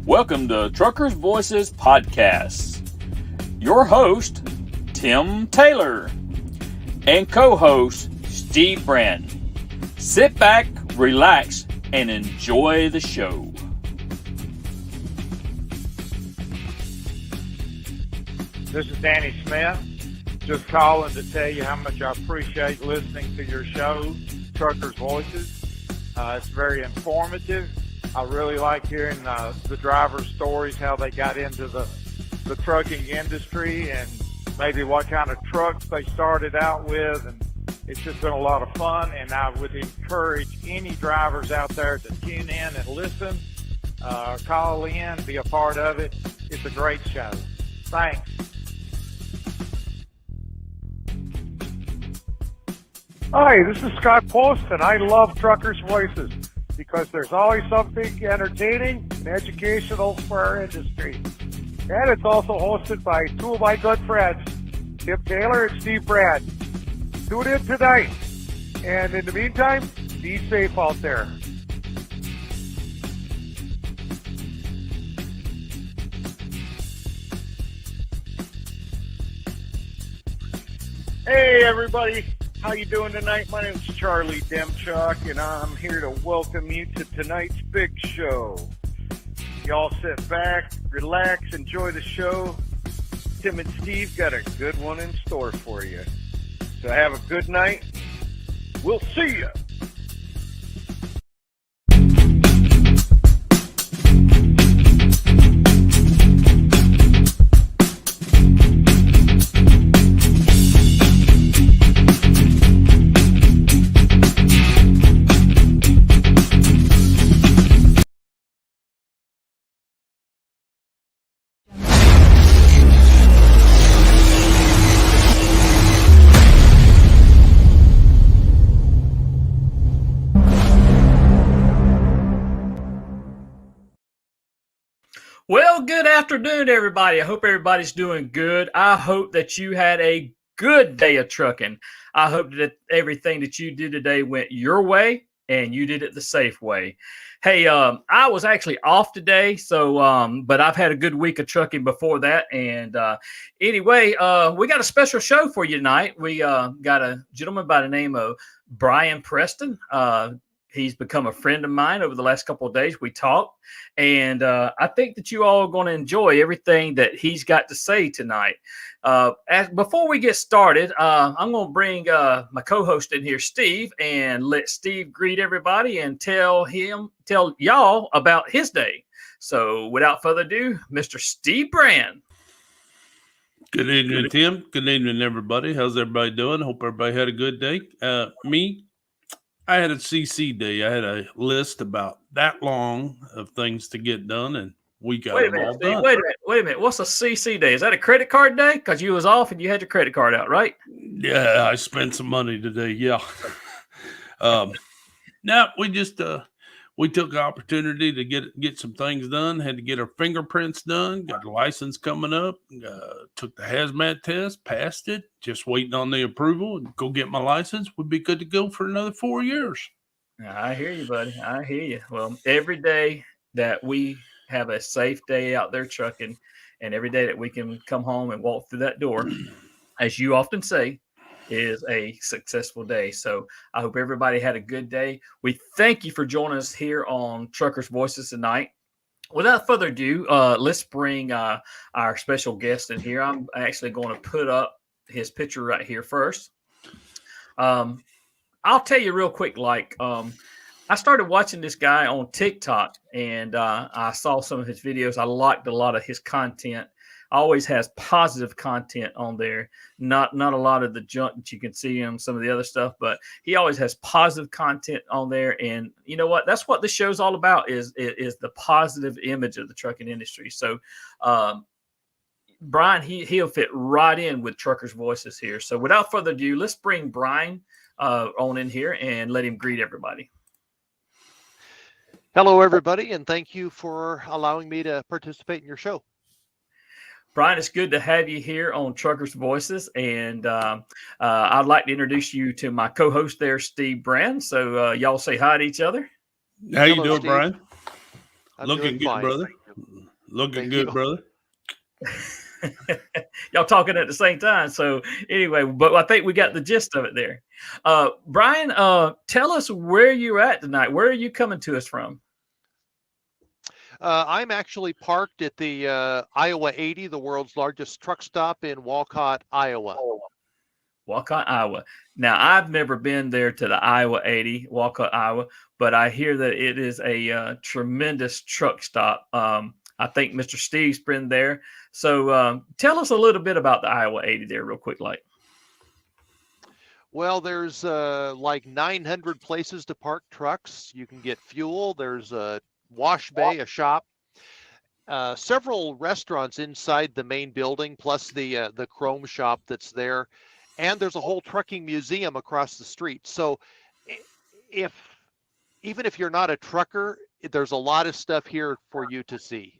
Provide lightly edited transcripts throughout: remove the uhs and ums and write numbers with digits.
Welcome to Truckers Voices Podcast. Your host, Tim Taylor, and co-host, Steve Brand. Sit back, relax, and enjoy the show. This is Danny Smith. Just calling to tell you how much I appreciate listening to your show, Truckers Voices. It's very informative. I really like hearing the drivers' stories, how they got into the trucking industry and maybe what kind of trucks they started out with. And it's just been a lot of fun, and I would encourage any drivers out there to tune in and listen, call in, be a part of it. It's a great show. Thanks. Hi, this is Scott Post, and I love Truckers' Voices because there's always something entertaining and educational for our industry. And it's also hosted by two of my good friends, Tim Taylor and Steve Brand. Tune in tonight. And in the meantime, be safe out there. Hey everybody, how you doing tonight? My name's Charlie Demchuk, and I'm here to welcome you to tonight's big show. Y'all sit back, relax, enjoy the show. Tim and Steve got a good one in store for you. So have a good night. We'll see you. Well, good afternoon, everybody. I hope everybody's doing good. I hope that you had a good day of trucking. I hope that everything that you did today went your way and you did it the safe way. Hey, I was actually off today, so but I've had a good week of trucking before that. And anyway, we got a special show for you tonight. We got a gentleman by the name of Brian Preston. He's become a friend of mine over the last couple of days. We talked, and I think that you all are going to enjoy everything that he's got to say tonight. Before we get started, I'm going to bring my co-host in here, Steve, and let Steve greet everybody and tell y'all about his day. So without further ado, Mr. Steve Brand. Good evening, Tim. Good evening, everybody. How's everybody doing? Hope everybody had a good day. I had a CC day. I had a list about that long of things to get done, and we got them all done. Wait a minute. What's a CC day? Is that a credit card day? Because you was off and you had your credit card out, right? Yeah, I spent some money today. Yeah. Now we just we took the opportunity to get some things done. Had to get our fingerprints done. Got the license coming up. Took the hazmat test, passed it. Just waiting on the approval and go get my license. We'd be good to go for another 4 years. I hear you, buddy. I hear you. Well, every day that we have a safe day out there trucking, and every day that we can come home and walk through that door, as you often say, is a successful day. So I hope everybody had a good day. We thank you for joining us here on Truckers Voices tonight. Without further ado, let's bring our special guest in here. I'm actually going to put up his picture right here first. I'll tell you real quick, I started watching this guy on TikTok, and I saw some of his videos. I liked a lot of his content. Always has positive content on there, not a lot of the junk that you can see on some of the other stuff, but he always has positive content on there. And you know what? That's what the show's all about is the positive image of the trucking industry. So Brian, he'll fit right in with Truckers Voices here. So without further ado, let's bring Brian on in here and let him greet everybody. Hello, everybody, and thank you for allowing me to participate in your show. Brian, it's good to have you here on Truckers Voices, and I'd like to introduce you to my co-host there, Steve Brand. So y'all say hi to each other. How you doing, Steve. Brian? I'm Looking doing good, fine, brother. thank you. Looking Thank good, you. brother. Y'all talking at the same time. So anyway, but I think we got the gist of it there. Brian, tell us where you're at tonight. Where are you coming to us from? I'm actually parked at the Iowa 80, the world's largest truck stop in Walcott, Iowa. Walcott, Iowa. Now, I've never been there to the Iowa 80, Walcott, Iowa, but I hear that it is a tremendous truck stop. I think Mr. Steve's been there. So tell us a little bit about the Iowa 80 there real quick, like. Well, there's like 900 places to park trucks. You can get fuel. There's a wash bay, a shop, several restaurants inside the main building, plus the chrome shop that's there, and there's a whole trucking museum across the street. So, if even if you're not a trucker, there's a lot of stuff here for you to see.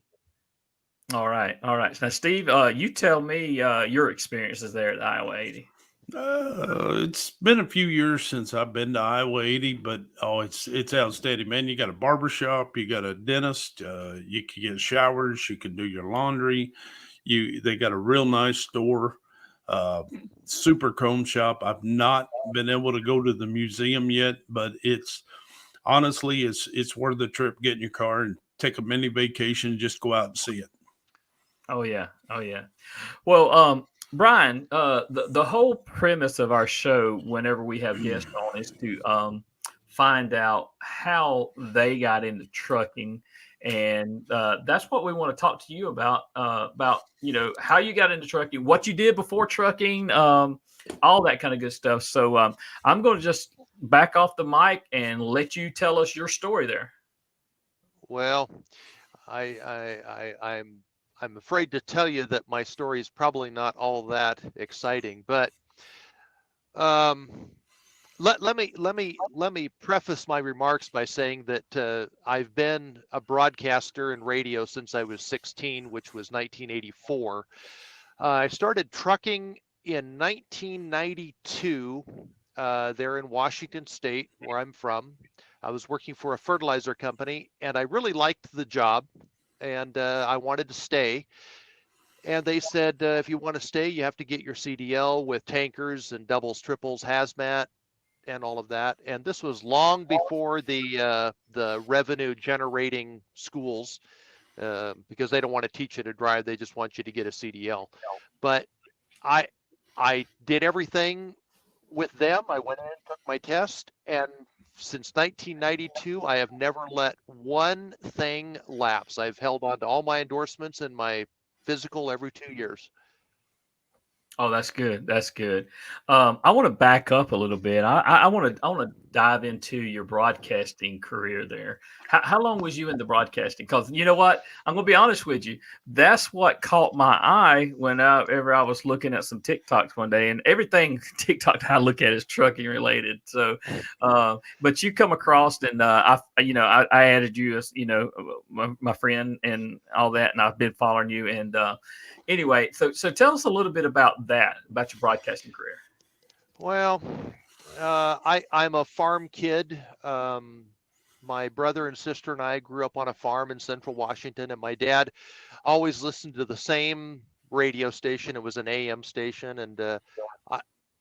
All right. All right. Now, Steve, you tell me your experiences there at the Iowa 80. It's been a few years since I've been to Iowa 80, but it's outstanding, man. You got a barber shop, you got a dentist, you can get showers, you can do your laundry. They got a real nice store, super chrome shop. I've not been able to go to the museum yet, but it's honestly it's worth the trip. Get in your car and take a mini vacation, just go out and see it. Oh yeah. Oh yeah. Well, Brian, the whole premise of our show, whenever we have guests on, is to find out how they got into trucking, and that's what we want to talk to you about. About how you got into trucking, what you did before trucking, all that kind of good stuff. So I'm going to just back off the mic and let you tell us your story there. Well, I'm afraid to tell you that my story is probably not all that exciting, but let me preface my remarks by saying that I've been a broadcaster in radio since I was 16, which was 1984. I started trucking in 1992 there in Washington State, where I'm from. I was working for a fertilizer company, and I really liked the job. And I wanted to stay. And they said, if you want to stay, you have to get your CDL with tankers and doubles, triples, hazmat, and all of that. And this was long before the revenue generating schools, because they don't want to teach you to drive. They just want you to get a CDL. But I did everything with them. I went in and took my test, and since 1992, I have never let one thing lapse. I've held on to all my endorsements and my physical every 2 years. Oh, that's good. That's good. I want to back up a little bit. I want to dive into your broadcasting career there. How long was you in the broadcasting? Because you know what, I'm going to be honest with you. That's what caught my eye whenever I was looking at some TikToks one day, and everything TikTok I look at is trucking related. So, but you come across, and I added you as my friend and all that, and I've been following you and. Anyway, so tell us a little bit about your broadcasting career. Well, I'm a farm kid. My brother and sister and I grew up on a farm in central Washington, and my dad always listened to the same radio station. It was an AM station, and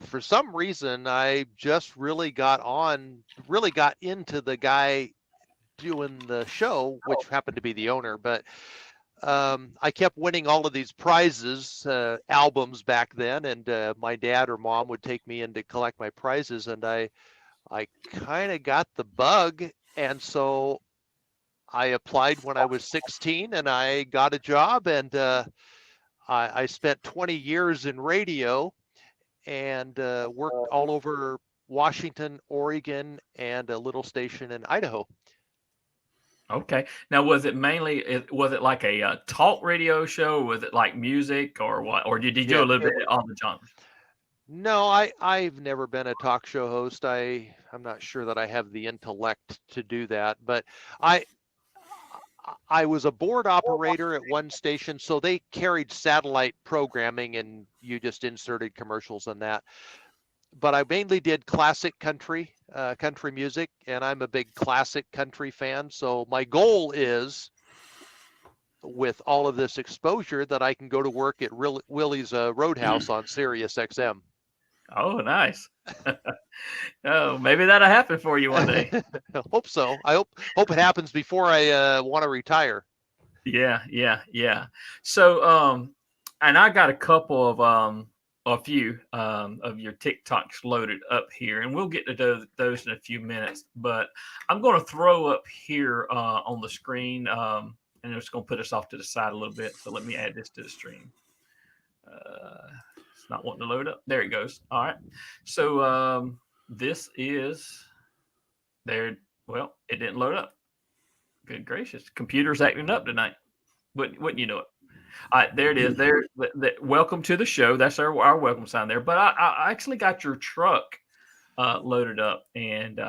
for some reason, I just really got into the guy doing the show, which happened to be the owner, but I kept winning all of these prizes, albums back then, and my dad or mom would take me in to collect my prizes, and I kind of got the bug, and so I applied when I was 16, and I got a job, and I spent 20 years in radio and worked all over Washington, Oregon, and a little station in Idaho. Okay. Now, was it like a talk radio show? Or was it like music or what? Or did you do a little bit on the genres? No, I've never been a talk show host. I'm not sure that I have the intellect to do that, but I was a board operator at one station, so they carried satellite programming and you just inserted commercials in that. But I mainly did classic country music, and I'm a big classic country fan. So my goal is with all of this exposure that I can go to work at Willie's Roadhouse on Sirius XM. Oh, nice. Oh, maybe that'll happen for you one day. I hope so. I hope it happens before I want to retire. Yeah. So, and I got a couple of a few of your TikToks loaded up here, and we'll get to those in a few minutes. But I'm going to throw up here on the screen, and it's going to put us off to the side a little bit. So let me add this to the stream. It's not wanting to load up. There it goes. All right. So this is there. Well, it didn't load up. Good gracious, computer's acting up tonight. Wouldn't you know it? All right, there it is. There, welcome to the show. That's our welcome sign there. But I actually got your truck loaded up, and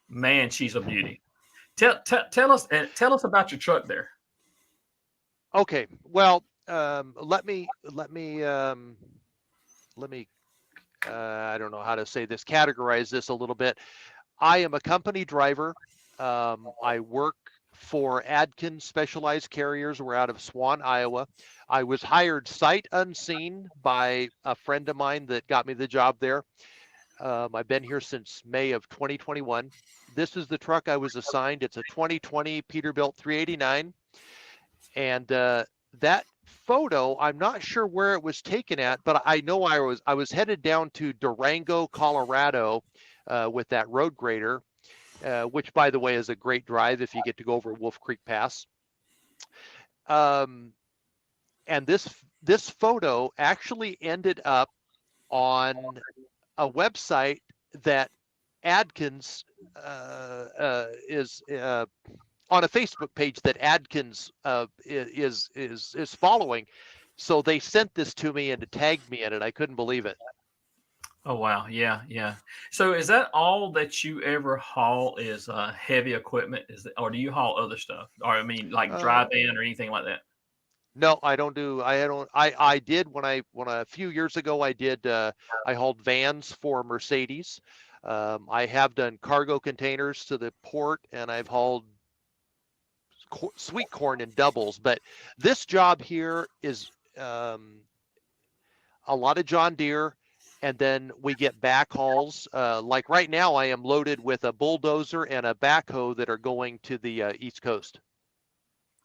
man, she's a beauty. Tell us about your truck there. Okay, well, let me I don't know how to say this, categorize this a little bit. I am a company driver. I work for Adkins Specialized Carriers. We're out of Swan, Iowa. I was hired sight unseen by a friend of mine that got me the job there. I've been here since May of 2021. This is the truck I was assigned. It's a 2020 Peterbilt 389. And that photo, I'm not sure where it was taken at, but I know I was headed down to Durango, Colorado with that road grader. Which, by the way, is a great drive if you get to go over Wolf Creek Pass. And this photo actually ended up on a website that Adkins is on a Facebook page that Adkins is following. So they sent this to me and tagged me in it. I couldn't believe it. Oh wow, yeah. So is that all that you ever haul is heavy equipment? Or do you haul other stuff? Or I mean, like dry van or anything like that? No, I don't do. I did when a few years ago I did. I hauled vans for Mercedes. I have done cargo containers to the port, and I've hauled sweet corn in doubles. But this job here is a lot of John Deere. And then we get back hauls. Like right now, I am loaded with a bulldozer and a backhoe that are going to the East Coast.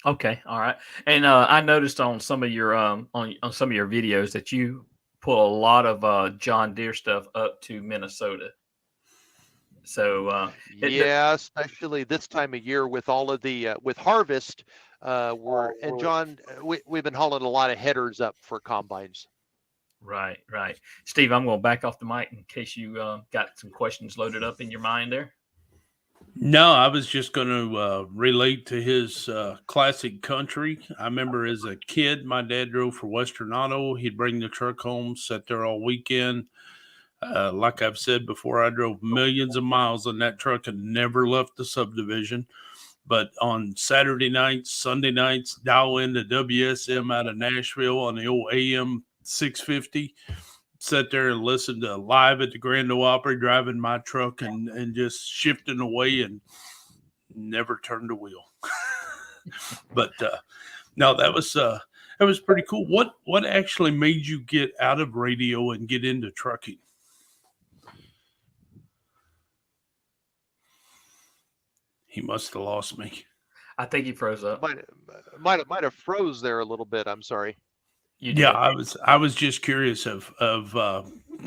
Okay, all right. And I noticed on some of your on some of your videos that you pull a lot of John Deere stuff up to Minnesota. So especially this time of year with all of the with harvest, we've been hauling a lot of headers up for combines. Right. Steve, I'm going to back off the mic in case you got some questions loaded up in your mind there. No, I was just going to relate to his classic country. I remember as a kid, my dad drove for Western Auto. He'd bring the truck home, sit there all weekend. Like I've said before, I drove millions of miles on that truck and never left the subdivision. But on Saturday nights, Sunday nights, dial into WSM out of Nashville on the old AM 650, sit there and listen to Live at the Grand Ole Opry, driving my truck and just shifting away and never turned a wheel. But no, that was pretty cool. What actually made you get out of radio and get into trucking? He must have lost me. I think he froze up. Might have froze there a little bit. I'm sorry. Yeah, I was just curious of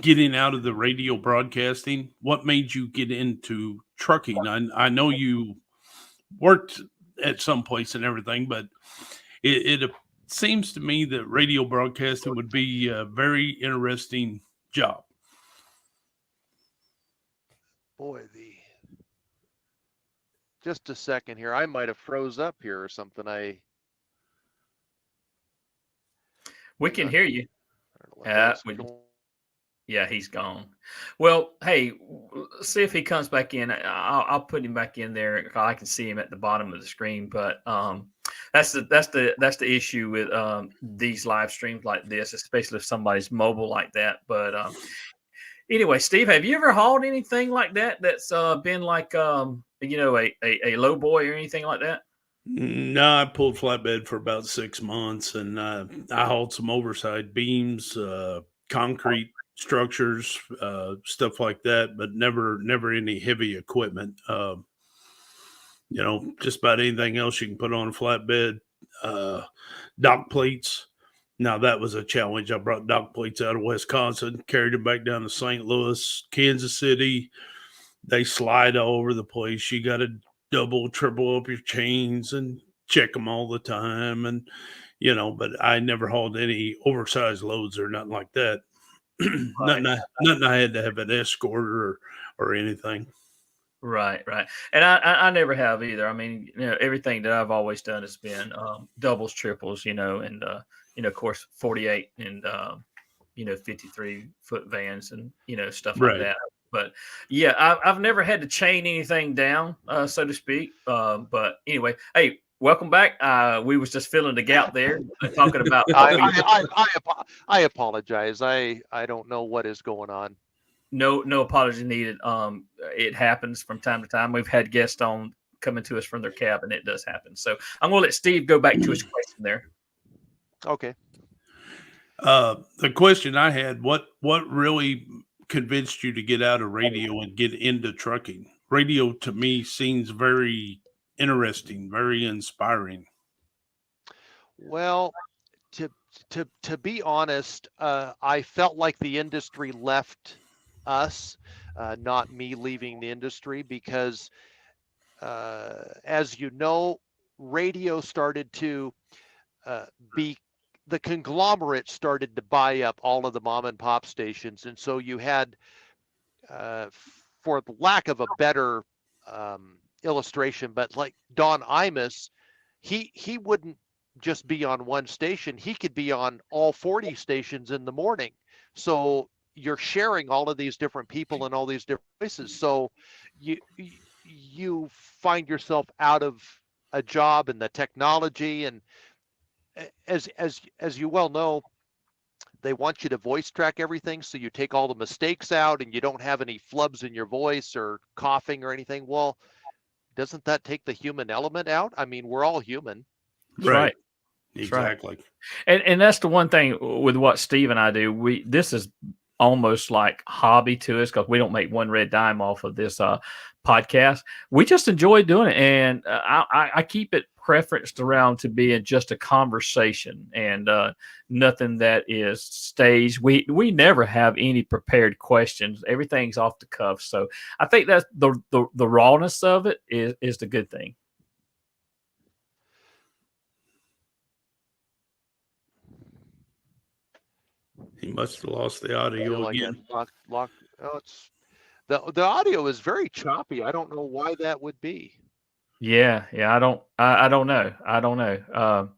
getting out of the radio broadcasting. What made you get into trucking? I know you worked at some place and everything, but it seems to me that radio broadcasting would be a very interesting job. Boy, just a second here. I might have froze up here or something. We can hear you. Yeah, he's gone. Well, hey, see if he comes back in. I'll put him back in there. I can see him at the bottom of the screen. But that's the issue with these live streams like this, especially if somebody's mobile like that. But anyway, Steve, have you ever hauled anything like that? That's been like a low boy or anything like that? No, I pulled flatbed for about 6 months, and I hauled some overside beams, concrete structures, stuff like that, but never any heavy equipment. Just about anything else you can put on a flatbed. Uh, Dock plates. Now that was a challenge. I brought dock plates out of Wisconsin, carried them back down to St. Louis, Kansas City. They slide all over the place. You got to double, triple up your chains and check them all the time. And, but I never hauled any oversized loads or nothing like that. nothing I had to have an escort or anything. Right. And I never have either. I mean, everything that I've always done has been doubles, triples, and, of course, 48 and, 53-foot vans and, stuff like that. But yeah, I've never had to chain anything down, so to speak. But anyway, hey, welcome back. We was just filling the gap there, talking about. I apologize. I don't know what is going on. No apology needed. It happens from time to time. We've had guests on coming to us from their cab, and it does happen. So I'm going to let Steve go back to his question there. Okay. The question I had: what really convinced you to get out of radio and get into trucking? Radio to me seems very interesting, very inspiring. Well, to be honest, I felt like the industry left us, not me leaving the industry, because as you know, radio started to the conglomerate started to buy up all of the mom and pop stations. And so you had, for the lack of a better illustration, but like Don Imus, he wouldn't just be on one station. He could be on all 40 stations in the morning. So you're sharing all of these different people and all these different voices. So you find yourself out of a job in the technology. And as you well know, they want you to voice track everything. So you take all the mistakes out and you don't have any flubs in your voice or coughing or anything. Well, doesn't that take the human element out? I mean, we're all human. Right. Exactly. Right. And that's the one thing with what Steve and I do. This is almost like hobby to us because we don't make one red dime off of this podcast. We just enjoy doing it. And I keep it preferenced around to being just a conversation and nothing that is staged. We never have any prepared questions. Everything's off the cuff. So I think that's the rawness of it is the good thing. He must have lost the audio again. It's the audio is very choppy. I don't know why that would be. Yeah. I don't know.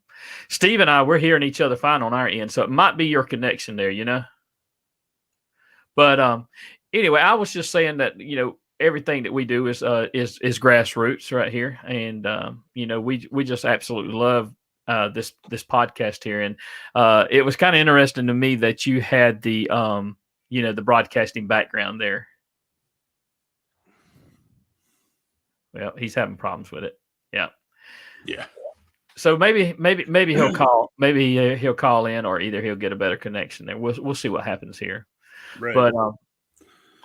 Steve and I, we're hearing each other fine on our end, so it might be your connection there, But anyway, I was just saying that everything that we do is grassroots right here, and we just absolutely love this podcast here, and it was kind of interesting to me that you had the the broadcasting background there. Well, he's having problems with it. Yeah. So maybe he'll call. Maybe he'll call in, or either he'll get a better connection there. We'll see what happens here. Right. But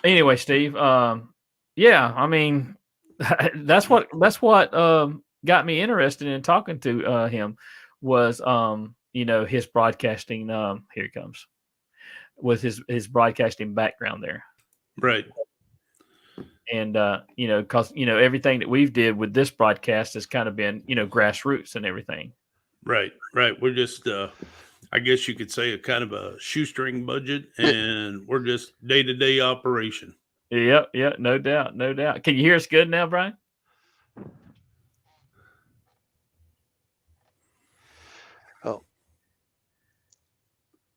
anyway, Steve. Yeah. I mean, that's what got me interested in talking to him was his broadcasting. Here he comes with his broadcasting background there. Right. And because everything that we've did with this broadcast has kind of been grassroots and everything. Right. We're just I guess you could say a kind of a shoestring budget, and we're just day-to-day operation. Yeah, no doubt. Can you hear us good now, Brian? Oh,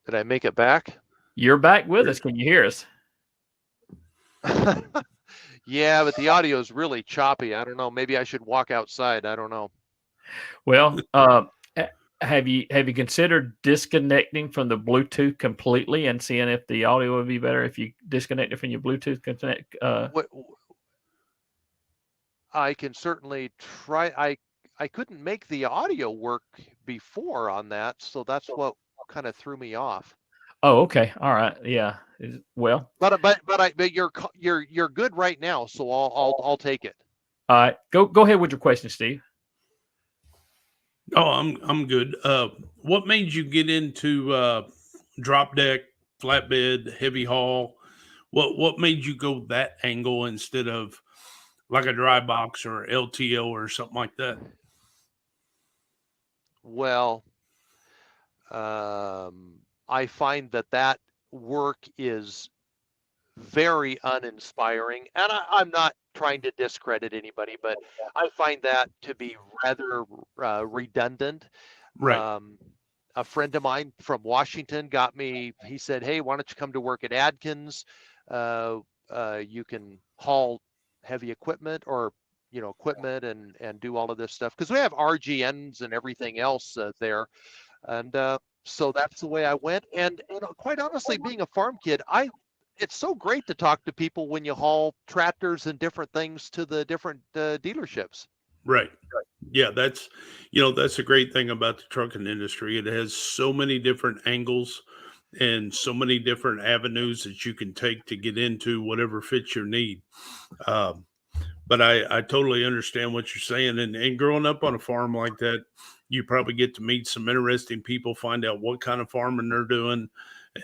did I make it back? You're back with us. Can you hear us? Yeah, but the audio is really choppy. I don't know. Maybe I should walk outside. I don't know. Well, have you considered disconnecting from the Bluetooth completely and seeing if the audio would be better if you disconnect it from your Bluetooth connect? I can certainly try. couldn't make the audio work before on that, so that's what kind of threw me off. Oh, okay. All right. Yeah. Well, But you're good right now, so I'll take it. all right. Go ahead with your question, Steve. Oh, I'm good. What made you get into drop deck, flatbed, heavy haul? What made you go that angle instead of like a dry box or LTO or something like that? Well, I find that work is very uninspiring, and I'm not trying to discredit anybody, but I find that to be rather redundant. Right. A friend of mine from Washington got me. He said, "Hey, why don't you come to work at Adkins? You can haul heavy equipment or equipment and do all of this stuff because we have RGNs and everything else there." And so that's the way I went. And quite honestly, being a farm kid, it's so great to talk to people when you haul tractors and different things to the different dealerships. Right. Yeah, that's a great thing about the trucking industry. It has so many different angles and so many different avenues that you can take to get into whatever fits your need. But I totally understand what you're saying. And growing up on a farm like that, you probably get to meet some interesting people, find out what kind of farming they're doing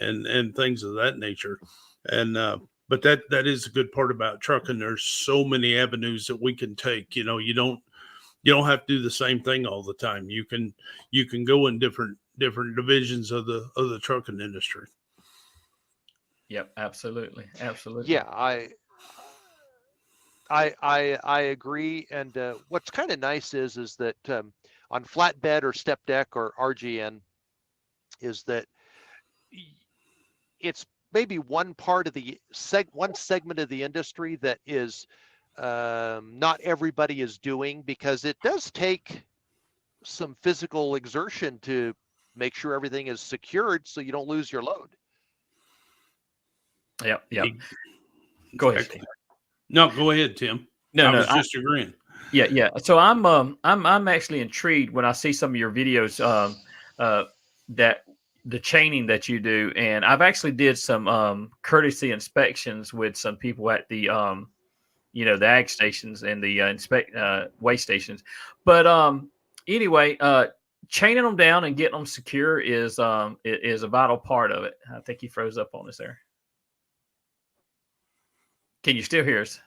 and things of that nature. And but that is a good part about trucking. There's so many avenues that we can take. You don't have to do the same thing all the time. You can go in different divisions of the trucking industry. Yep, absolutely. Yeah, I agree. And what's kind of nice is that on flatbed or step deck or RGN is that it's maybe one part of the one segment of the industry that is not everybody is doing, because it does take some physical exertion to make sure everything is secured so you don't lose your load. Yep. Go ahead, Steve. No, go ahead, Tim. I was just agreeing. Yeah. So I'm actually intrigued when I see some of your videos that the chaining that you do, and I've actually did some courtesy inspections with some people at the the ag stations and the weigh stations. But anyway, chaining them down and getting them secure is a vital part of it. I think he froze up on us there. Can you still hear us?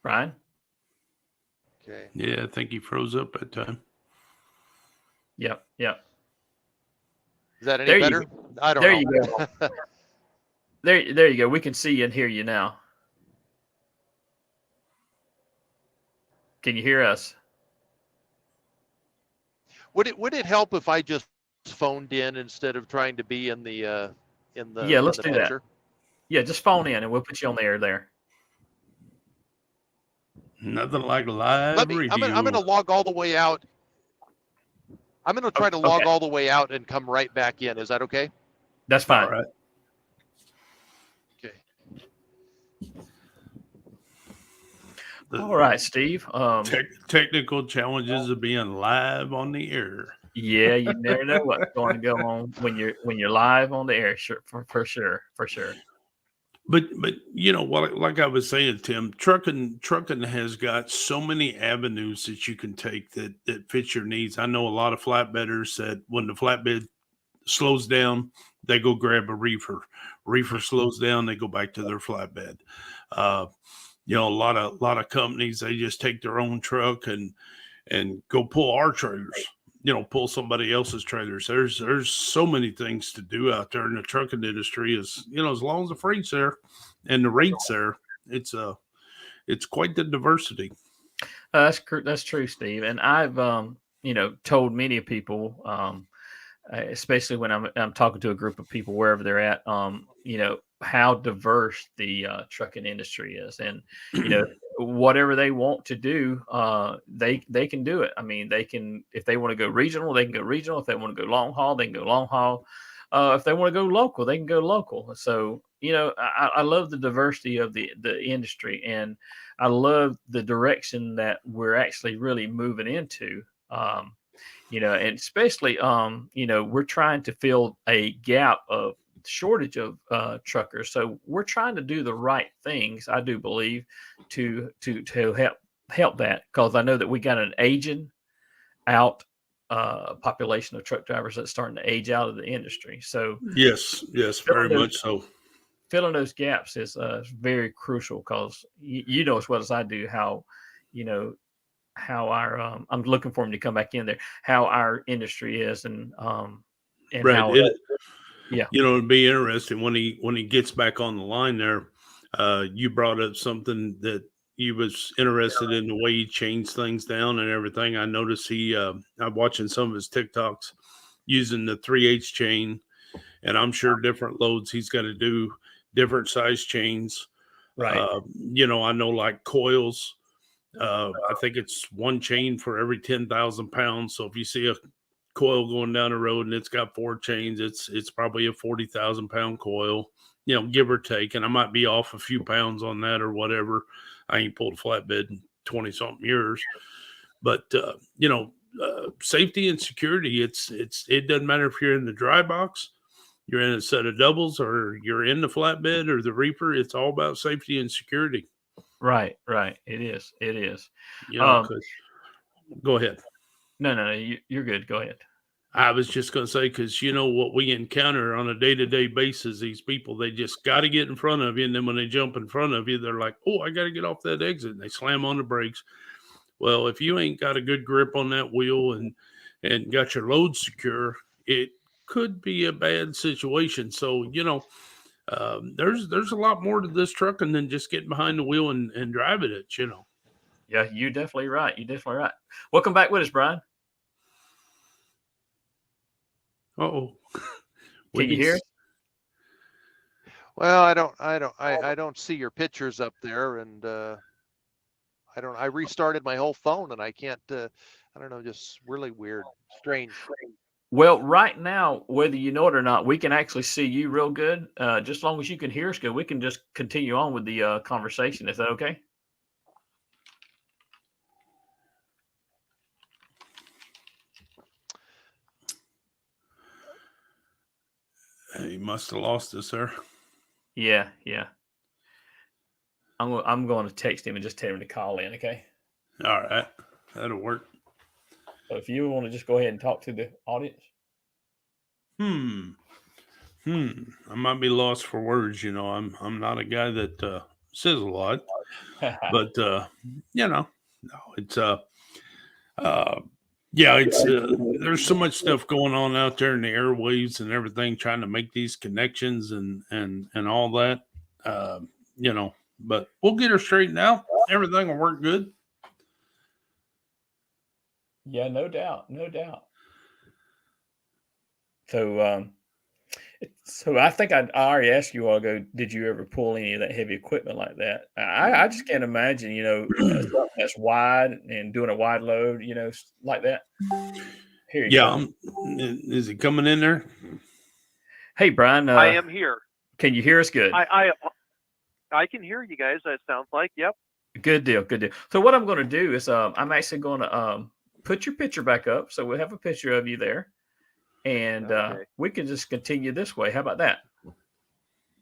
Brian? Okay. Yeah, I think he froze up that time. Yep. Is that any better? I don't know. There you go. there you go. We can see and hear you now. Can you hear us? Would it help if I just phoned in instead of trying to be in the Yeah, let's do picture? that. Yeah, just phone in and we'll put you on the air there. Nothing like live radio. I'm going to log all the way out. I'm going to try to log all the way out and come right back in. Is that okay? That's fine. All right. Okay. All right, Steve. Technical challenges of being live on the air. Yeah, you never know what's going to go on when you're live on the air. Sure, for sure. But like I was saying, Tim, trucking has got so many avenues that you can take that fit your needs. I know a lot of flatbedders that when the flatbed slows down, they go grab a reefer. Reefer slows down, they go back to their flatbed. A lot of companies, they just take their own truck and go pull our trailers. Pull somebody else's trailers. There's so many things to do out there in the trucking industry. As long as the freight's there and the rate's there, it's quite the diversity. That's true, Steve. And I've told many people, especially when I'm talking to a group of people wherever they're at, how diverse the trucking industry is, and whatever they want to do, they can do it. I mean, they can, if they want to go regional, they can go regional. If they want to go long haul, they can go long haul. If they want to go local, they can go local. So I love the diversity of the industry, and I love the direction that we're actually really moving into. And especially, we're trying to fill a gap of shortage of truckers. So we're trying to do the right things, I do believe, to help that, because I know that we got an aging out population of truck drivers that's starting to age out of the industry. So Yes, very filling those, much so. filling those gaps is very crucial, because you know as well as I do how, you know, how our I'm looking for him to come back in there, how our industry is, and Right. how yeah. It'd be interesting when he gets back on the line there. You brought up something that you was interested in, the way he changed things down and everything. I noticed I'm watching some of his TikToks using the 3/8 chain, and I'm sure different loads he's got to do different size chains. Right. I know, like coils. I think it's one chain for every 10,000 pounds. So if you see a coil going down the road and it's got 4 chains, it's probably a 40,000 pound coil, give or take. And I might be off a few pounds on that or whatever. I ain't pulled a flatbed in 20 something years, but safety and security. It doesn't matter if you're in the dry box, you're in a set of doubles, or you're in the flatbed or the reaper. It's all about safety and security. Right. It is. Because go ahead. No, you're good. Go ahead. I was just going to say, because what we encounter on a day-to-day basis, these people, they just got to get in front of you. And then when they jump in front of you, they're like, oh, I got to get off that exit. And they slam on the brakes. Well, if you ain't got a good grip on that wheel and got your load secure, it could be a bad situation. So, there's a lot more to this trucking than just getting behind the wheel and driving it, Yeah, you're definitely right. Welcome back with us, Brian. Uh-oh. Can you hear us? Well, I don't see your pictures up there, and I restarted my whole phone and I can't. I don't know, just really weird, strange. Well, right now, whether you know it or not, we can actually see you real good. Just as long as you can hear us good, we can just continue on with the conversation. Is that okay? He must have lost us, sir. Yeah. I'm going to text him and just tell him to call in. Okay. All right, that'll work. So if you want to just go ahead and talk to the audience. I might be lost for words. I'm not a guy that says a lot, but no, it's it's there's so much stuff going on out there in the airwaves and everything, trying to make these connections and all that, but we'll get her straightened out. Everything will work good. Yeah, no doubt. So I think I already asked you all ago, did you ever pull any of that heavy equipment like that? I just can't imagine, something that's wide and doing a wide load, like that. Here you go. Is it coming in there? Hey, Brian. I am here. Can you hear us good? I can hear you guys. It sounds like, yep. Good deal. So what I'm going to do is I'm actually going to put your picture back up, so we'll have a picture of you there. And Okay. we can just continue this way. How about that?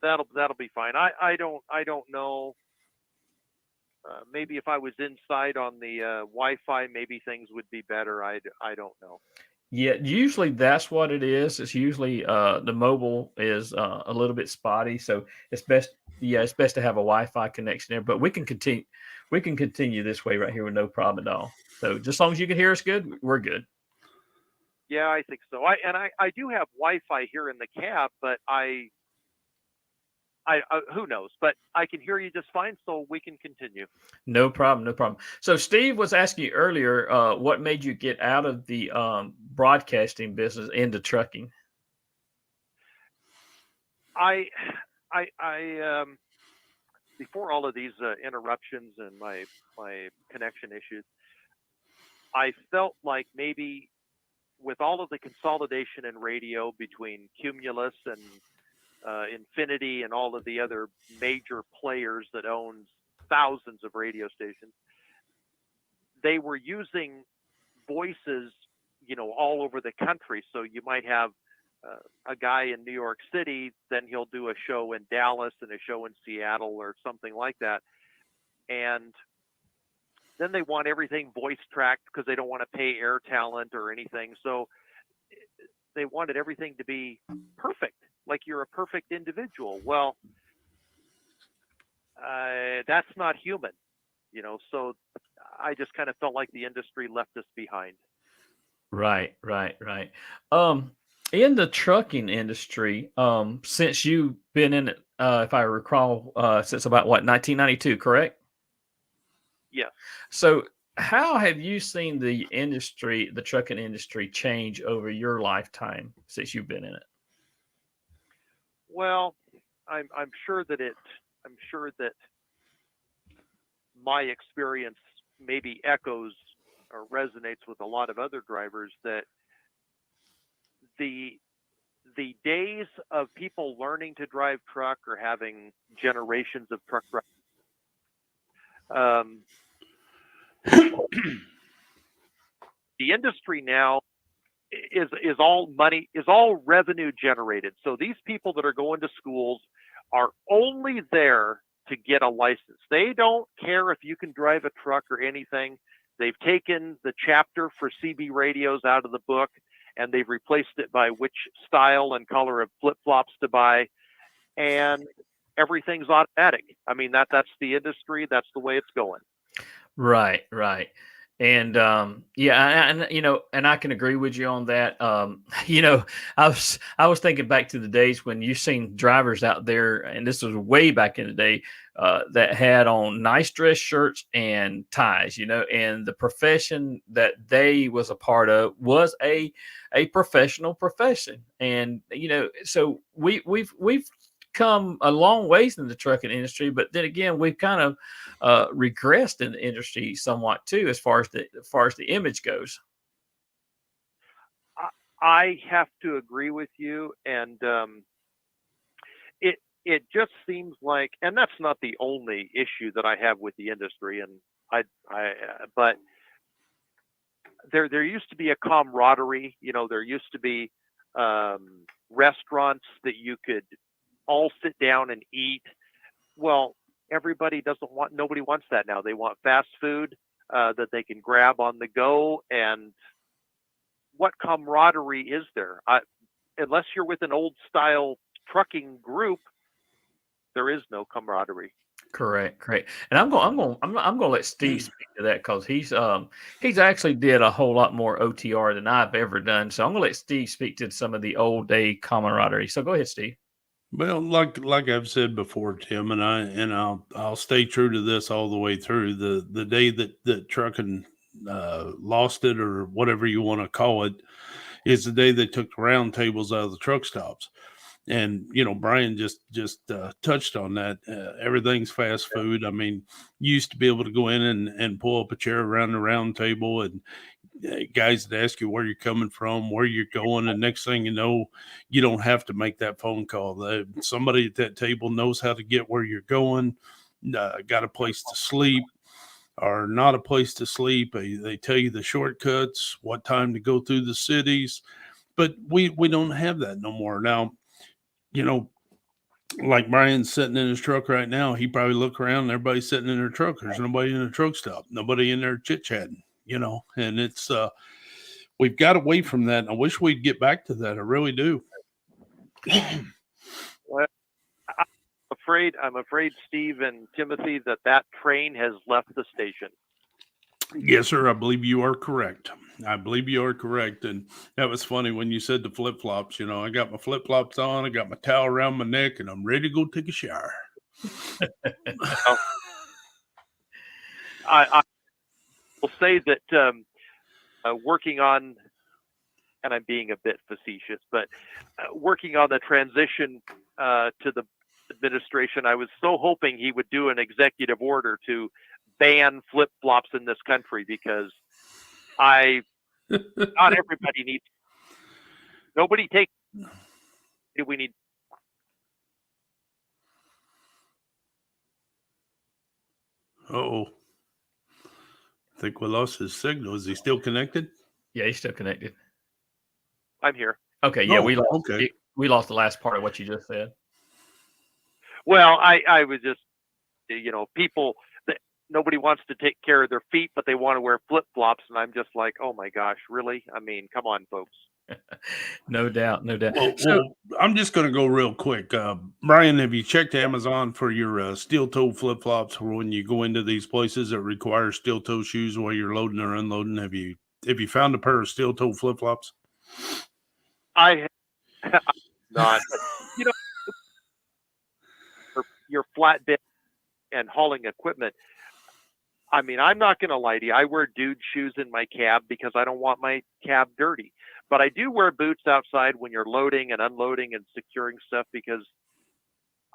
That'll be fine. I don't know. Maybe if I was inside on the Wi-Fi, maybe things would be better. I don't know. Yeah, usually that's what it is. It's usually the mobile is a little bit spotty, so it's best to have a Wi-Fi connection there. But we can continue. We can continue this way right here with no problem at all. So just as long as you can hear us good, we're good. Yeah, I think so. I do have Wi-Fi here in the cab, but I who knows? But I can hear you just fine, so we can continue. No problem. So Steve was asking you earlier, what made you get out of the broadcasting business into trucking? I before all of these interruptions and my connection issues, I felt like maybe with all of the consolidation in radio between Cumulus and Infinity and all of the other major players that owns thousands of radio stations, they were using voices, all over the country. So you might have a guy in New York City, then he'll do a show in Dallas and a show in Seattle or something like that. And then they want everything voice tracked because they don't want to pay air talent or anything. So they wanted everything to be perfect, like you're a perfect individual. Well, that's not human, so I just kind of felt like the industry left us behind. Right. In the trucking industry, since you've been in it, if I recall, since about 1992, correct? Yes. So how have you seen the trucking industry change over your lifetime since you've been in it? Well, I'm sure that my experience maybe echoes or resonates with a lot of other drivers, that the days of people learning to drive truck or having generations of truck drivers, the industry now is all money, is all revenue generated. So these people that are going to schools are only there to get a license. They don't care if you can drive a truck or anything. They've taken the chapter for CB radios out of the book, and they've replaced it by which style and color of flip-flops to buy, and everything's automatic. I mean, that's the industry. That's the way it's going. Right. And yeah, and I can agree with you on that. I was thinking back to the days when you seen drivers out there, and this was way back in the day, that had on nice dress shirts and ties, and the profession that they was a part of was a professional profession. And so we've come a long ways in the trucking industry, but then again, we've kind of regressed in the industry somewhat too, as far as the image goes. I have to agree with you, and it just seems like, and that's not the only issue that I have with the industry, and but there used to be a camaraderie. There used to be restaurants that you could all sit down and eat. Well, nobody wants that now. They want fast food that they can grab on the go. And what camaraderie is there? Unless you're with an old style trucking group, there is no camaraderie. Correct. And I'm going to let Steve speak to that, because he's actually did a whole lot more OTR than I've ever done. So I'm going to let Steve speak to some of the old day camaraderie. So go ahead, Steve. Well, like I've said before, Tim, and I'll stay true to this all the way through. The day that trucking lost it, or whatever you want to call it, is the day they took the round tables out of the truck stops. And Brian just touched on that. Everything's fast food. I mean, you used to be able to go in and pull up a chair around the round table, and guys that ask you where you're coming from, where you're going, and next thing you know, you don't have to make that phone call. Somebody at that table knows how to get where you're going, got a place to sleep or not a place to sleep. They tell you the shortcuts, what time to go through the cities, but we don't have that no more now. Like Brian's sitting in his truck right now, he probably look around and everybody's sitting in their truck. There's nobody in the truck stop, nobody in there chit-chatting, and it's we've got away from that. And I wish we'd get back to that. I really do. Well, I'm afraid, Steve and Timothy, that train has left the station. Yes, sir. I believe you are correct. And that was funny when you said the flip-flops. I got my flip-flops on, I got my towel around my neck, and I'm ready to go take a shower. I will say that working on, and I'm being a bit facetious, but working on the transition to the administration, I was so hoping he would do an executive order to ban flip-flops in this country, because not everybody needs, nobody takes, we need. Uh-oh. I think we lost his signal. Is he still connected? Yeah, he's still connected. I'm here. Okay, yeah, Oh, we lost. okay. We lost the last part of what you just said. Well, I was just, people, nobody wants to take care of their feet, but they want to wear flip-flops. And I'm just like, oh my gosh, really? I mean, come on, folks. No doubt, no doubt. Well, I'm just going to go real quick. Brian, have you checked Amazon for your steel-toe flip-flops for when you go into these places that require steel-toe shoes while you're loading or unloading? Have you found a pair of steel-toe flip-flops? I have not. But, your flatbed and hauling equipment. I mean, I'm not going to lie to you. I wear dude shoes in my cab because I don't want my cab dirty. But I do wear boots outside when you're loading and unloading and securing stuff because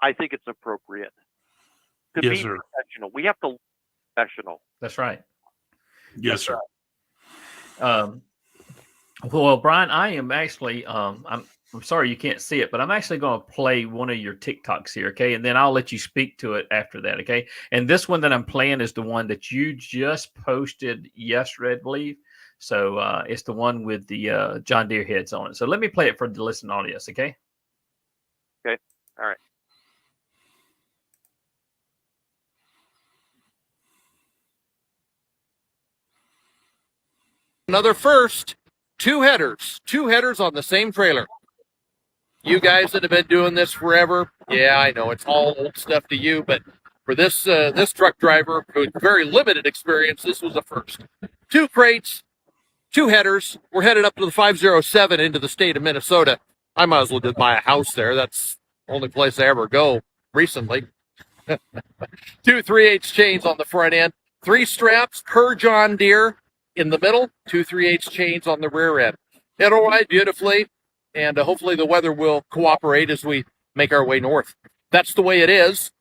I think it's appropriate to Yes, be sir. professional. We have to be professional. That's right. Yes, sir. Well, Brian, I am actually I'm sorry you can't see it, but I'm actually going to play one of your TikToks here, okay? And then I'll let you speak to it after that, okay? And this one that I'm playing is the one that you just posted yesterday, I believe. So it's the one with the John Deere heads on it. So let me play it for the listening audience, okay? Okay. All right. Another first, two headers on the same trailer. You guys that have been doing this forever, yeah, I know it's all old stuff to you, but for this truck driver with very limited experience, this was a first. Two crates, two headers. We're headed up to the 507 into the state of Minnesota. I might as well just buy a house there. That's the only place I ever go recently. Two 3/8 chains on the front end, three straps per John Deere in the middle, two 3/8 chains on the rear end. It'll ride beautifully, and hopefully the weather will cooperate as we make our way north. That's the way it is.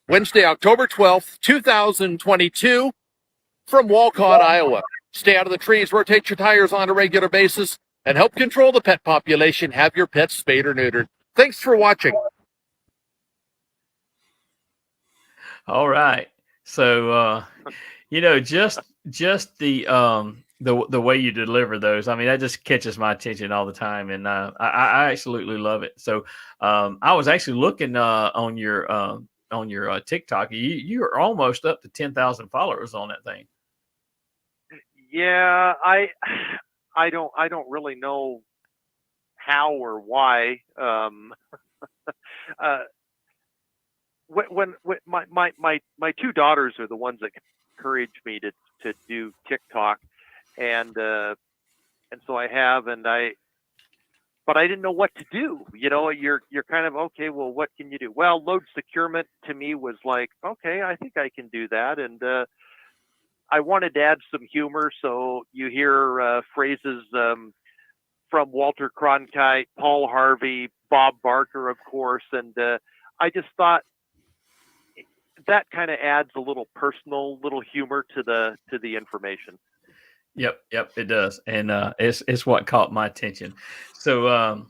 Wednesday, October 12th, 2022, from Walcott, Iowa. Stay out of the trees, rotate your tires on a regular basis, and help control the pet population. Have your pets spayed or neutered. Thanks for watching. All right. So just the way you deliver those, I mean, that just catches my attention all the time, and I absolutely love it. So I was actually looking on your TikTok. You are almost up to 10,000 followers on that thing. Yeah, I don't really know how or why. When my two daughters are the ones that encouraged me to do TikTok, and so I have, but I didn't know what to do. You're kind of, okay, well, what can you do? Well, load securement to me was like, okay, I think I can do that, and I wanted to add some humor, so you hear phrases from Walter Cronkite, Paul Harvey, Bob Barker, of course, and I just thought that kind of adds a little personal, little humor to the information. Yep, it does, and it's what caught my attention. So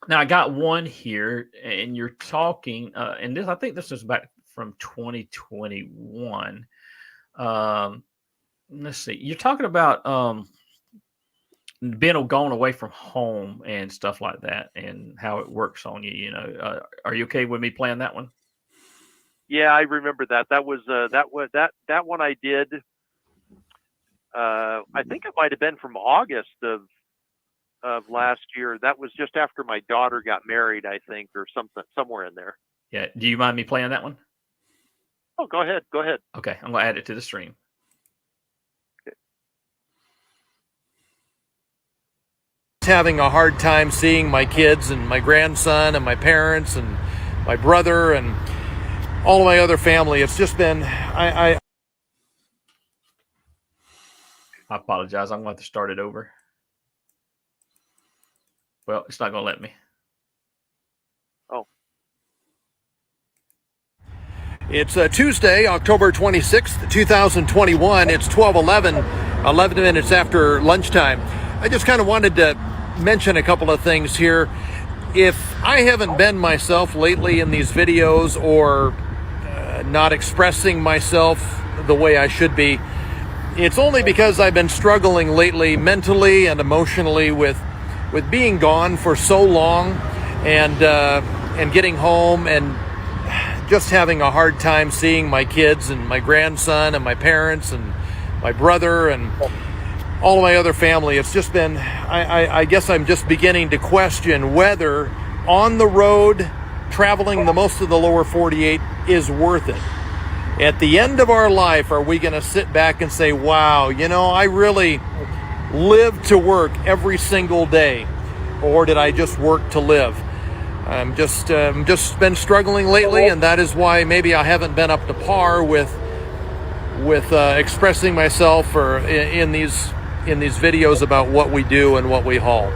now I got one here, and you're talking, and I think this was back from 2021. Let's see, you're talking about being gone away from home and stuff like that, and how it works on you. Are you okay with me playing that one? Yeah, I remember that. That one I did. I think it might have been from August of last year. That was just after my daughter got married, I think, or somewhere in there. Yeah. Do you mind me playing that one? Oh, go ahead. Okay, I'm gonna add it to the stream. Okay. Having a hard time seeing my kids and my grandson and my parents and my brother and all of my other family. It's just been, I apologize. I'm going to have to start it over. Well, it's not going to let me. Oh. It's Tuesday, October 26th, 2021. It's 12:11, 11 minutes after lunchtime. I just kind of wanted to mention a couple of things here. If I haven't been myself lately in these videos, or not expressing myself the way I should be. It's only because I've been struggling lately mentally and emotionally with being gone for so long and getting home and just having a hard time seeing my kids and my grandson and my parents and my brother and all of my other family. It's just been, I guess I'm just beginning to question whether on the road traveling the most of the lower 48 is worth it. At the end of our life, are we going to sit back and say, wow, I really lived to work every single day, or did I just work to live? I'm just been struggling lately, and that is why maybe I haven't been up to par with expressing myself or in these videos about what we do and what we haul.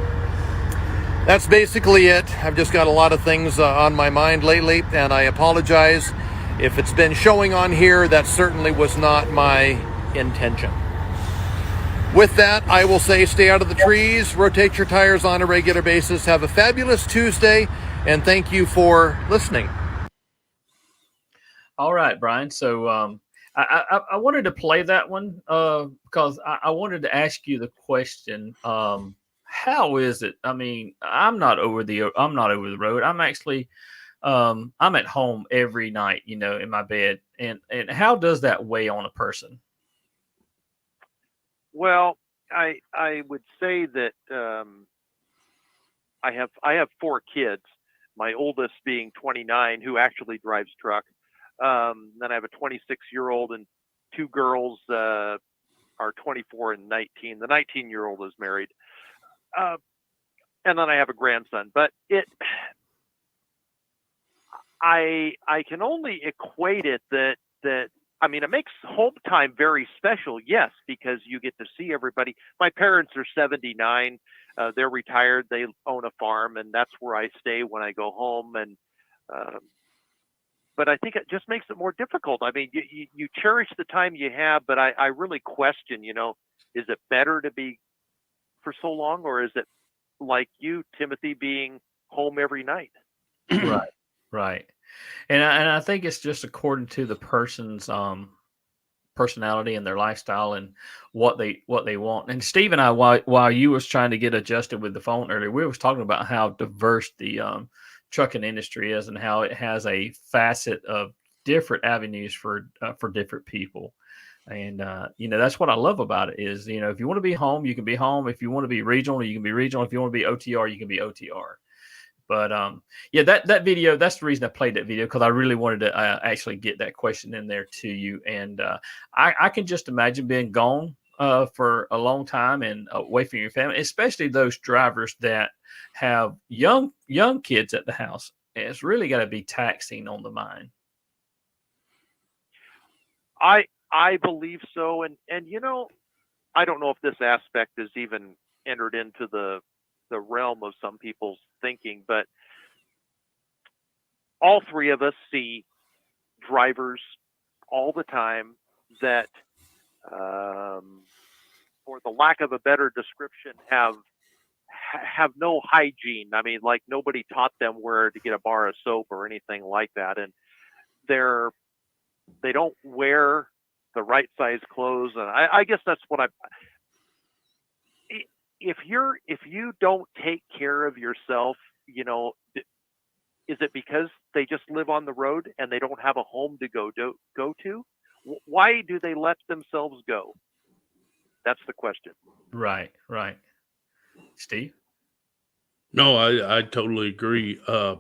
That's basically it. I've just got a lot of things on my mind lately, and I apologize if it's been showing on here. That certainly was not my intention. With that, I will say stay out of the trees, rotate your tires on a regular basis, have a fabulous Tuesday, and thank you for listening. All right, Brian. So I wanted to play that one because I wanted to ask you the question. How is it? I mean, I'm not over the road. I'm actually I'm at home every night, in my bed. And how does that weigh on a person? Well, I would say that I have 4 kids. My oldest being 29, who actually drives truck. Then I have a 26-year-old and 2 girls are 24 and 19. The 19-year-old is married, and then I have a grandson. But I can only equate it that I mean, it makes home time very special, yes, because you get to see everybody. My parents are 79. They're retired. They own a farm, and that's where I stay when I go home. And but I think it just makes it more difficult. I mean, you cherish the time you have, but I really question, is it better to be for so long, or is it like you, Timothy, being home every night? Right. And I think it's just according to the person's personality and their lifestyle and what they want. And Steve and I, while you was trying to get adjusted with the phone earlier, we was talking about how diverse the trucking industry is and how it has a facet of different avenues for different people. And that's what I love about it is, if you want to be home, you can be home. If you want to be regional, you can be regional. If you want to be OTR, you can be OTR. But that video, that's the reason I played that video, because I really wanted to actually get that question in there to you. And I can just imagine being gone for a long time and away from your family, especially those drivers that have young kids at the house. It's really got to be taxing on the mind. I believe so. And I don't know if this aspect is even entered into the realm of some people's thinking, but all 3 of us see drivers all the time that, for the lack of a better description, have no hygiene. I mean, like nobody taught them where to get a bar of soap or anything like that, and they don't wear the right size clothes. And I guess that's what if you don't take care of yourself, is it because they just live on the road and they don't have a home to go to? Why do they let themselves go? That's the question. Right. Steve? No, I totally agree. I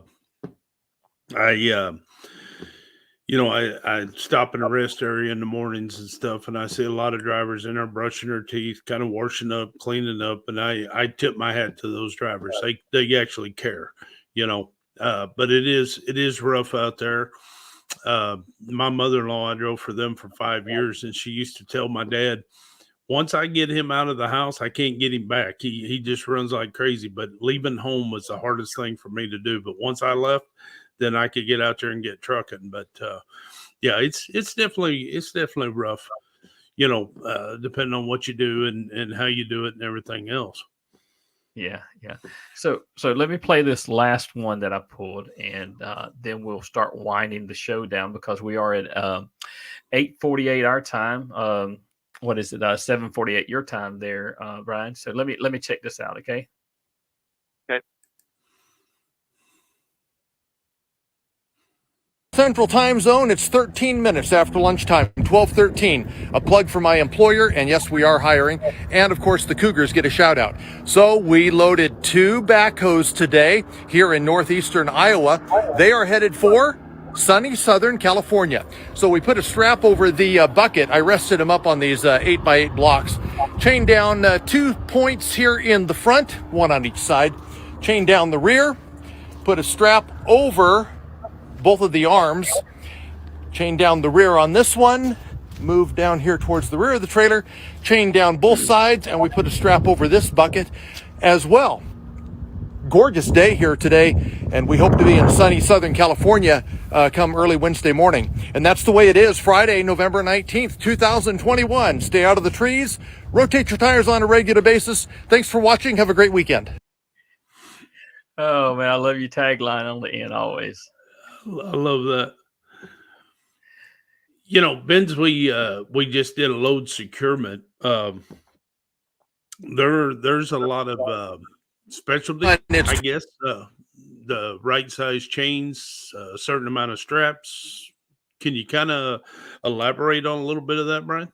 stop in a rest area in the mornings and stuff, and I see a lot of drivers in there brushing their teeth, kind of washing up, cleaning up, and I tip my hat to those drivers. They actually care, but it is rough out there. My mother-in-law, I drove for them for 5 years, and she used to tell my dad, once I get him out of the house, I can't get him back. He just runs like crazy, but leaving home was the hardest thing for me to do. But once I left, then I could get out there and get trucking. But it's definitely rough, depending on what you do and how you do it and everything else. Yeah. So let me play this last one that I pulled, and then we'll start winding the show down because we are at 8:48 our time. What is it? 7:48 your time there, Brian. So let me check this out, okay? Okay. Central Time Zone, it's 13 minutes after lunchtime, 12:13. A plug for my employer, and yes, we are hiring. And of course, the Cougars get a shout out. So we loaded 2 backhoes today here in northeastern Iowa. They are headed for sunny Southern California. So we put a strap over the bucket. I rested them up on these 8x8 blocks. Chained down 2 points here in the front, 1 on each side. Chained down the rear. Put a strap over both of the arms, chain down the rear on this one, move down here towards the rear of the trailer, chain down both sides, and we put a strap over this bucket as well. Gorgeous day here today, and we hope to be in sunny Southern California come early Wednesday morning. And that's the way it is Friday, November 19th, 2021. Stay out of the trees, rotate your tires on a regular basis. Thanks for watching. Have a great weekend. Oh man, I love your tagline on the end always. I love that. You know, Ben's, we just did a load securement. There's a lot of specialty, I guess. The right size chains, a certain amount of straps. Can you kind of elaborate on a little bit of that, Brian?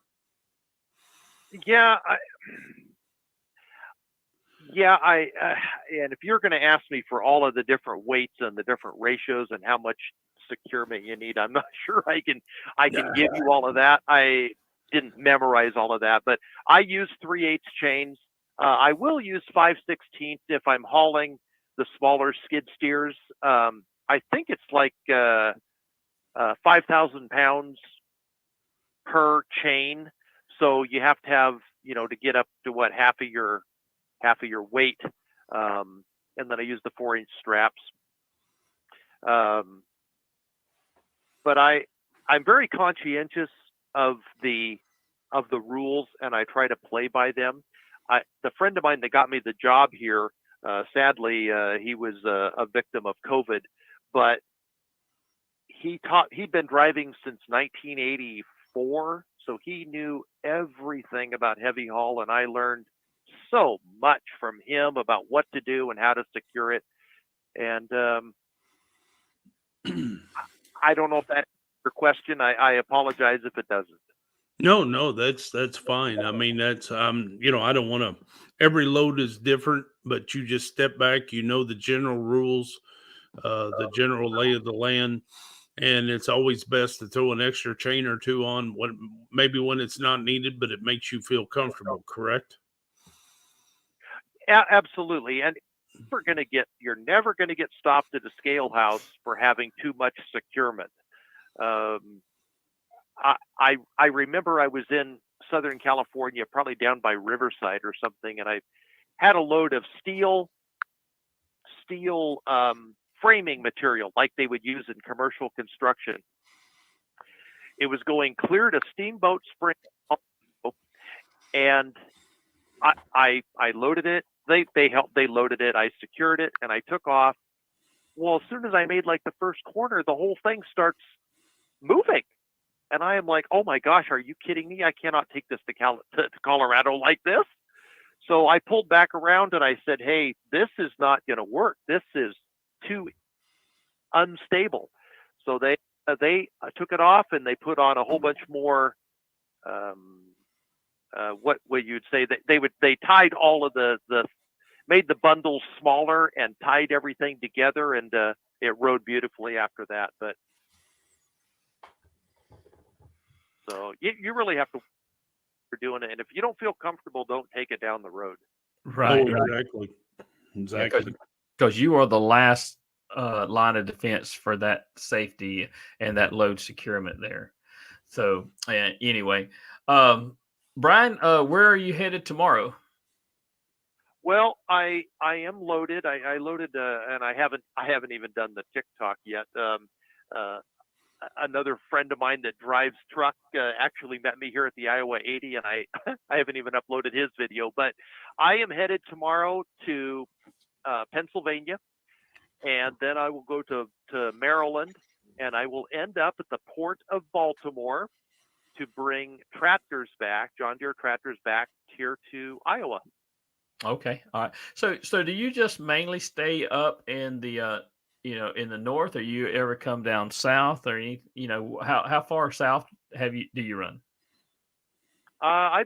Yeah, and if you're going to ask me for all of the different weights and the different ratios and how much securement you need, I'm not sure I can give you all of that. I didn't memorize all of that, but I use 3/8 chains. I will use 5/16 if I'm hauling the smaller skid steers. I think it's like 5,000 pounds per chain, so you have to have, to get up to what half of your weight, and then I use the 4-inch straps. But I'm very conscientious of the rules, and I try to play by them. The friend of mine that got me the job here, sadly, he was a victim of COVID, but he'd been driving since 1984, so he knew everything about heavy haul, and I learned so much from him about what to do and how to secure it. And I don't know if that's your question. I apologize if it doesn't. No, that's fine. I mean, that's I don't want to. Every load is different, but you just step back. You know the general rules, the general lay of the land, and it's always best to throw an extra chain or two on maybe when it's not needed, but it makes you feel comfortable. Correct? Absolutely, and you're never gonna get stopped at a scale house for having too much securement. I remember I was in Southern California, probably down by Riverside or something, and I had a load of steel framing material like they would use in commercial construction. It was going clear to Steamboat Spring, and I loaded it. They loaded it. I secured it, and I took off. Well, as soon as I made like the first corner, the whole thing starts moving. And I am like, oh my gosh, are you kidding me? I cannot take this to Colorado like this. So I pulled back around and I said, hey, this is not going to work. This is too unstable. So they took it off and they put on a whole bunch more, what you'd say that they tied all of made the bundles smaller and tied everything together, and it rode beautifully after that. But so you really have to for doing it, and if you don't feel comfortable, don't take it down the road. Right. Exactly. Because you are the last line of defense for that safety and that load securement there. So anyway, Brian, where are you headed tomorrow? Well, I am loaded. I loaded, and I haven't even done the TikTok yet. Another friend of mine that drives truck actually met me here at the Iowa 80, and I haven't even uploaded his video. But I am headed tomorrow to Pennsylvania, and then I will go to Maryland, and I will end up at the Port of Baltimore, to bring tractors back, John Deere tractors back here to Iowa. Okay. All right. So do you just mainly stay up in the in the north, or you ever come down south, or any, how far south do you run? I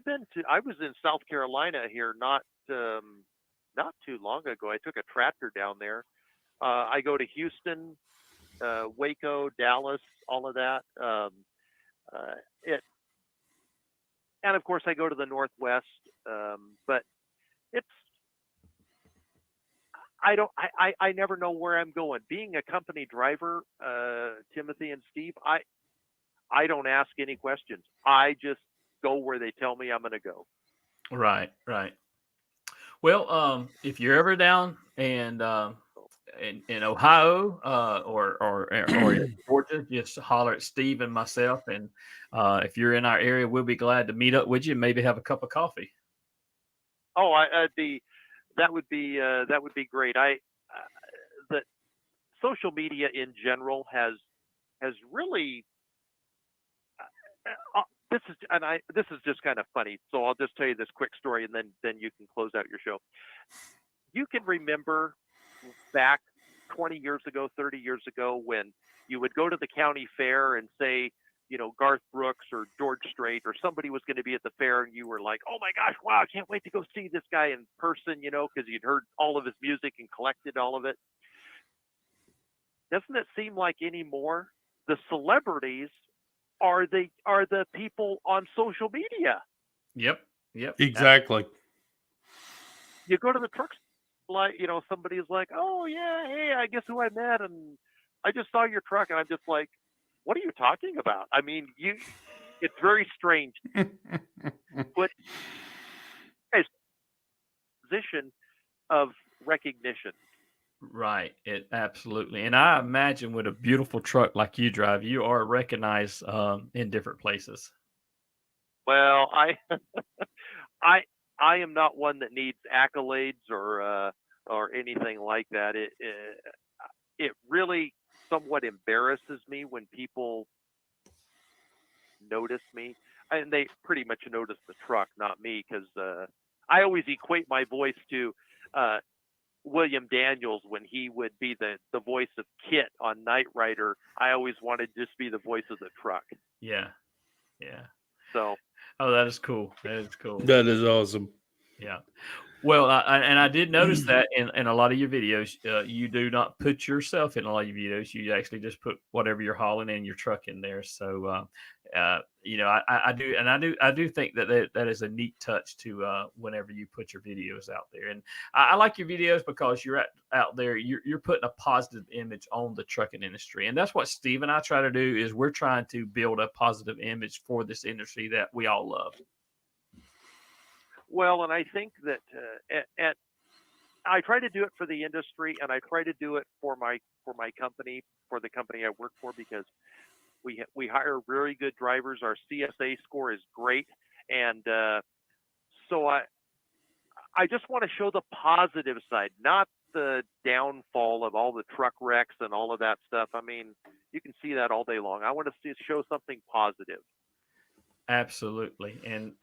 was in South Carolina here not too long ago. I took a tractor down there. I go to Houston, Waco, Dallas, all of that. And of course I go to the Northwest. But it's, I never know where I'm going. Being a company driver, Timothy and Steve, I don't ask any questions. I just go where they tell me I'm going to go. Right, right. Well, if you're ever down in Ohio, or in Georgia, just holler at Steve and myself. And if you're in our area, we'll be glad to meet up with you and maybe have a cup of coffee. Oh, that would be great. The social media in general has really this is just kind of funny. So I'll just tell you this quick story, and then you can close out your show. You can remember back 20 years ago, 30 years ago, when you would go to the county fair and say, Garth Brooks or George Strait or somebody was going to be at the fair, and you were like, oh my gosh, wow, I can't wait to go see this guy in person, because you'd heard all of his music and collected all of it. Doesn't it seem like anymore the celebrities are the people on social media? Yep. Exactly. You go to the truck, like, somebody's like, oh yeah, hey, I guess who I met, and I just saw your truck, and I'm just like, what are you talking about? I mean, it's very strange. But position of recognition. Right. It absolutely. And I imagine with a beautiful truck like you drive, you are recognized in different places. Well, I am not one that needs accolades or anything like that. It really somewhat embarrasses me when people notice me, and they pretty much notice the truck, not me, because I always equate my voice to William Daniels when he would be the voice of Kit on Knight Rider. I always wanted to just be the voice of the truck. Yeah. So. Oh, that is cool. That is cool. That is awesome. Yeah. Well, I did notice that in a lot of your videos, you do not put yourself in a lot of your videos. You actually just put whatever you're hauling in your truck in there. So, I do think that is a neat touch to whenever you put your videos out there. And I like your videos because you're out there. You're putting a positive image on the trucking industry, and that's what Steve and I try to do. Is we're trying to build a positive image for this industry that we all love. Well, and I think that I try to do it for the industry, and I try to do it for my company, for the company I work for, because we hire really good drivers. Our CSA score is great, and so I just want to show the positive side, not the downfall of all the truck wrecks and all of that stuff. I mean, you can see that all day long. I want to show something positive. Absolutely. And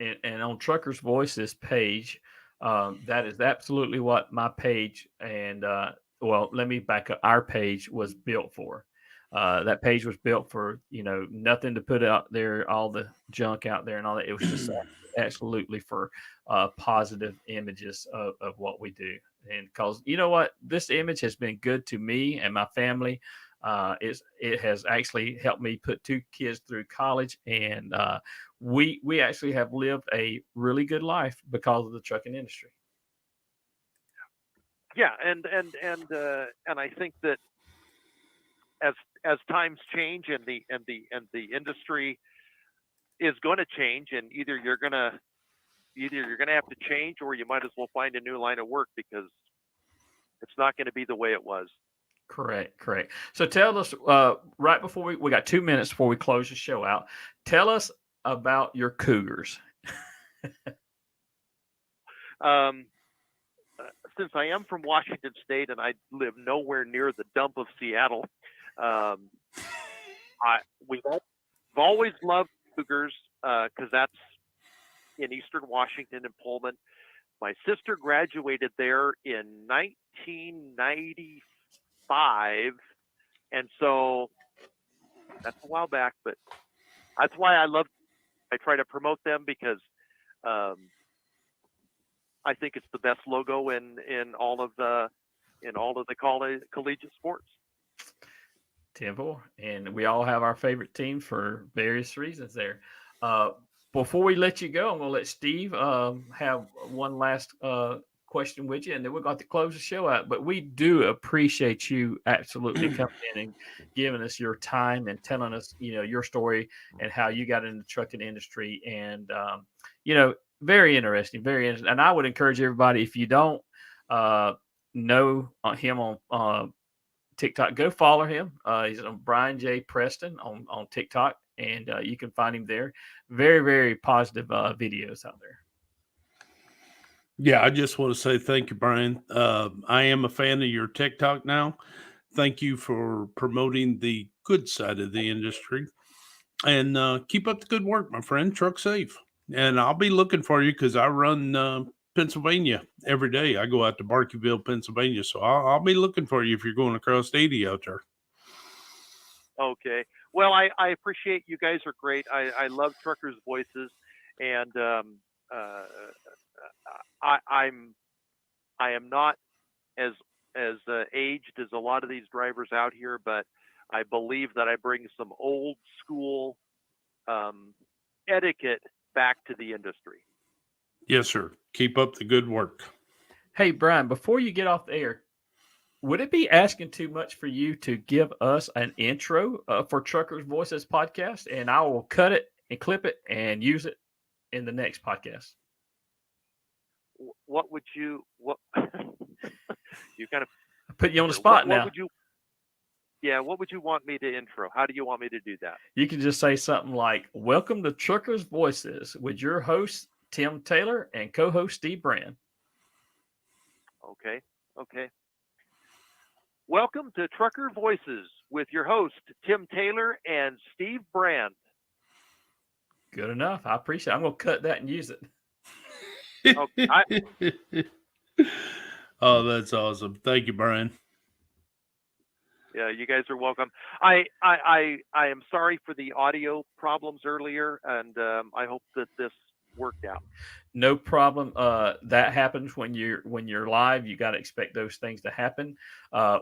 on Truckers Voices page, that is absolutely what my page and well, let me back up. Our page was built for. That page was built for, nothing to put out there, all the junk out there and all that. It was just absolutely for positive images of what we do. And because you know what, this image has been good to me and my family. It has actually helped me put 2 kids through college, and we actually have lived a really good life because of the trucking industry. Yeah, and I think that as times change and the industry is going to change, and either you're going to have to change, or you might as well find a new line of work, because it's not going to be the way it was. Correct. So tell us, right before we got 2 minutes before we close the show out, tell us about your Cougars. Since I am from Washington State and I live nowhere near the dump of Seattle, we've always loved Cougars. because that's in Eastern Washington and Pullman. My sister graduated there in 1995, and so that's a while back. But that's why I try to promote them, because I think it's the best logo in all of the collegiate sports. Temple, and we all have our favorite team for various reasons there. Before we let you go, I'm going to let Steve have one last question with you, and then we're going to close the show out. But we do appreciate you absolutely coming in and giving us your time and telling us, your story and how you got into the trucking industry. And, very interesting, very interesting. And I would encourage everybody, if you don't know him on TikTok, go follow him. He's on Brian J. Preston on TikTok, and you can find him there. Very, very positive videos out there. Yeah, I just want to say thank you, Brian. I am a fan of your TikTok now. Thank you for promoting the good side of the industry. And keep up the good work, my friend. Truck safe. And I'll be looking for you, because I run Pennsylvania every day. I go out to Barkeyville, Pennsylvania. So I'll be looking for you if you're going across 80 out there. Okay. Well, I appreciate you guys are great. I love Truckers' Voices, and I am not as aged as a lot of these drivers out here, but I believe that I bring some old school etiquette back to the industry. Yes, sir. Keep up the good work. Hey, Brian, before you get off the air, would it be asking too much for you to give us an intro for Truckers' Voices podcast? And I will cut it and clip it and use it in the next podcast. What would you kind of put you on the spot now? What would you want me to intro? How do you want me to do that? You can just say something like, "Welcome to Truckers' Voices with your host, Tim Taylor, and co-host Steve Brand." Okay. Welcome to Trucker Voices with your host, Tim Taylor and Steve Brand. Good enough. I appreciate it. I'm going to cut that and use it. Okay, Oh, that's awesome. Thank you, Brian. Yeah, you guys are welcome. I am sorry for the audio problems earlier, and I hope that this worked out. No problem. That happens when you're live. You got to expect those things to happen.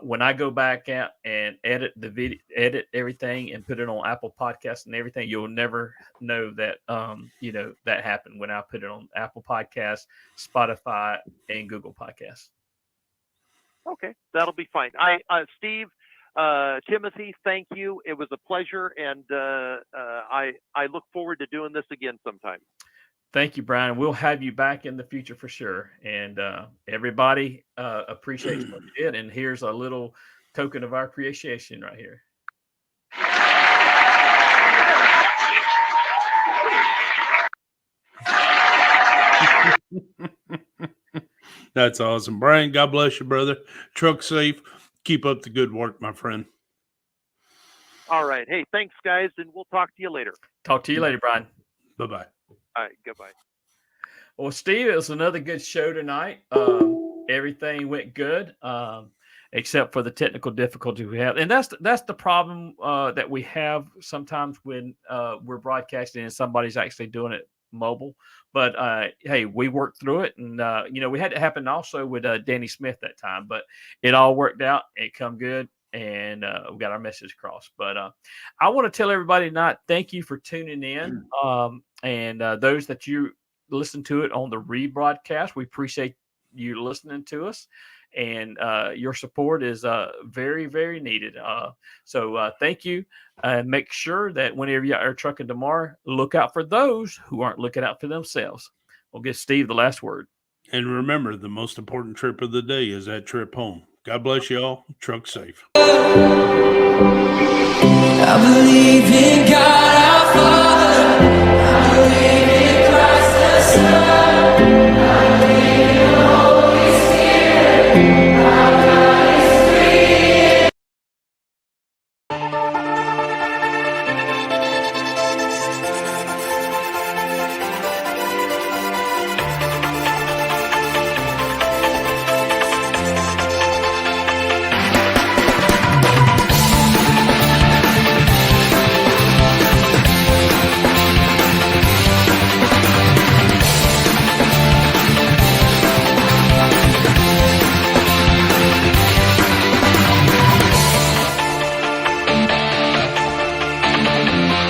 When I go back out and edit the video, edit everything, and put it on Apple Podcasts and everything, you'll never know that that happened when I put it on Apple Podcasts, Spotify, and Google Podcasts. Okay, that'll be fine. Steve, Timothy, thank you. It was a pleasure, and I look forward to doing this again sometime. Thank you, Brian. We'll have you back in the future for sure. And everybody appreciates what you did. And here's a little token of our appreciation right here. That's awesome. Brian, God bless you, brother. Truck safe. Keep up the good work, my friend. All right. Hey, thanks, guys, and we'll talk to you later. Talk to you later, Brian. Bye-bye. All right. Goodbye. Well, Steve, it was another good show tonight. Everything went good, except for the technical difficulty we have. And that's the problem that we have sometimes when we're broadcasting and somebody's actually doing it mobile. But hey, we worked through it, and we had it happen also with Danny Smith that time, but it all worked out. It come good, and we got our message across. But I want to tell everybody tonight, thank you for tuning in, and those that you listen to it on the rebroadcast, we appreciate you listening to us, and your support is very, very needed. So thank you. Make sure that whenever you are trucking tomorrow, look out for those who aren't looking out for themselves. We'll give Steve the last word. And remember, the most important trip of the day is that trip home. God bless you all. Truck safe. I believe in God.